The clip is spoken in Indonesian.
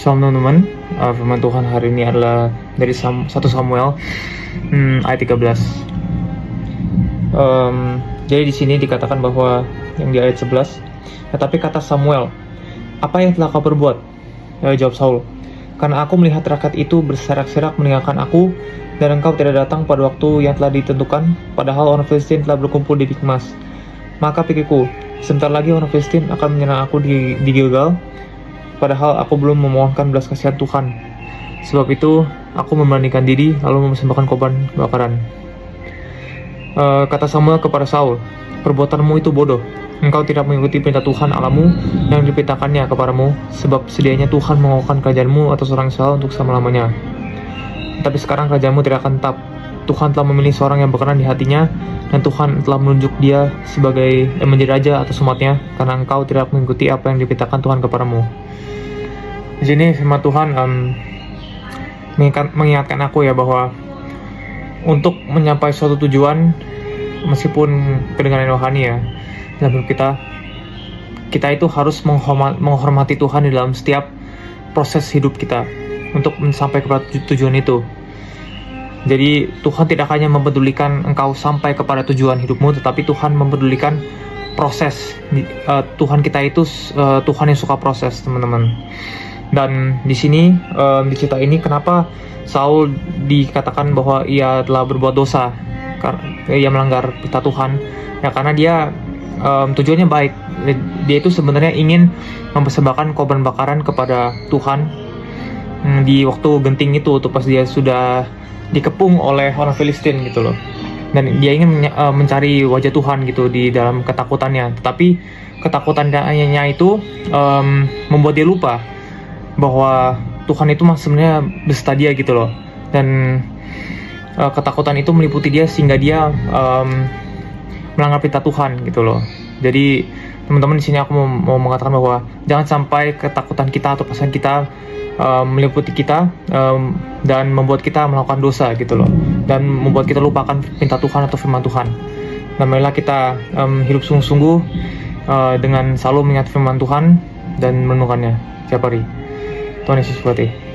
Shalom teman-teman, firman Tuhan hari ini adalah dari 1 Samuel ayat 13. Jadi di sini dikatakan bahwa yang di ayat 11, tetapi kata Samuel, apa yang telah kau perbuat? Jawab Saul, karena aku melihat rakyat itu berserak-serak meninggalkan aku, dan engkau tidak datang pada waktu yang telah ditentukan, padahal orang Filistin telah berkumpul di Mikmas. Maka pikirku, sebentar lagi orang Filistin akan menyerang aku di Gilgal, padahal aku belum memohonkan belas kasihan Tuhan. Sebab itu, aku memberanikan diri lalu mempersembahkan korban bakaran. Kata Samuel kepada Saul, perbuatanmu itu bodoh. Engkau tidak mengikuti perintah Tuhan Allahmu yang diperintahkannya kepadamu, sebab sedianya Tuhan mengokohkan kerajaanmu atas orang Israel untuk selama-lamanya. Tapi sekarang kerajaanmu tidak akan tetap. Tuhan telah memilih seorang yang berkenan di hatinya, dan Tuhan telah menunjuk dia sebagai menjadi raja atas umatnya, karena engkau tidak mengikuti apa yang diperintahkan Tuhan kepadamu. Di sini firman Tuhan mengingatkan aku ya bahwa untuk mencapai suatu tujuan, meskipun kedengaran rohani ya dalam hidup kita itu harus menghormati Tuhan di dalam setiap proses hidup kita untuk sampai kepada tujuan itu. Jadi Tuhan tidak hanya mempedulikan engkau sampai kepada tujuan hidupmu, tetapi Tuhan mempedulikan proses. Tuhan kita itu Tuhan yang suka proses, teman-teman. Dan di sini di cerita ini kenapa Saul dikatakan bahwa ia telah berbuat dosa, karena ia melanggar perintah Tuhan ya, karena dia tujuannya baik. Dia itu sebenarnya ingin mempersembahkan korban bakaran kepada Tuhan di waktu genting itu, tuh pas dia sudah dikepung oleh orang Filistin gitu loh, dan dia ingin mencari wajah Tuhan gitu di dalam ketakutannya. Tetapi ketakutannya itu membuat dia lupa bahwa Tuhan itu sebenarnya beserta dia gitu loh, dan ketakutan itu meliputi dia sehingga dia melanggar perintah Tuhan gitu loh. Jadi teman-teman, di sini aku mau mengatakan bahwa jangan sampai ketakutan kita atau perasaan kita meliputi kita dan membuat kita melakukan dosa gitu loh, dan membuat kita lupakan perintah Tuhan atau firman Tuhan. Dan marilah kita hidup sungguh-sungguh dengan selalu mengingat firman Tuhan dan merenungkannya setiap hari. Tuhan Yesus berkati.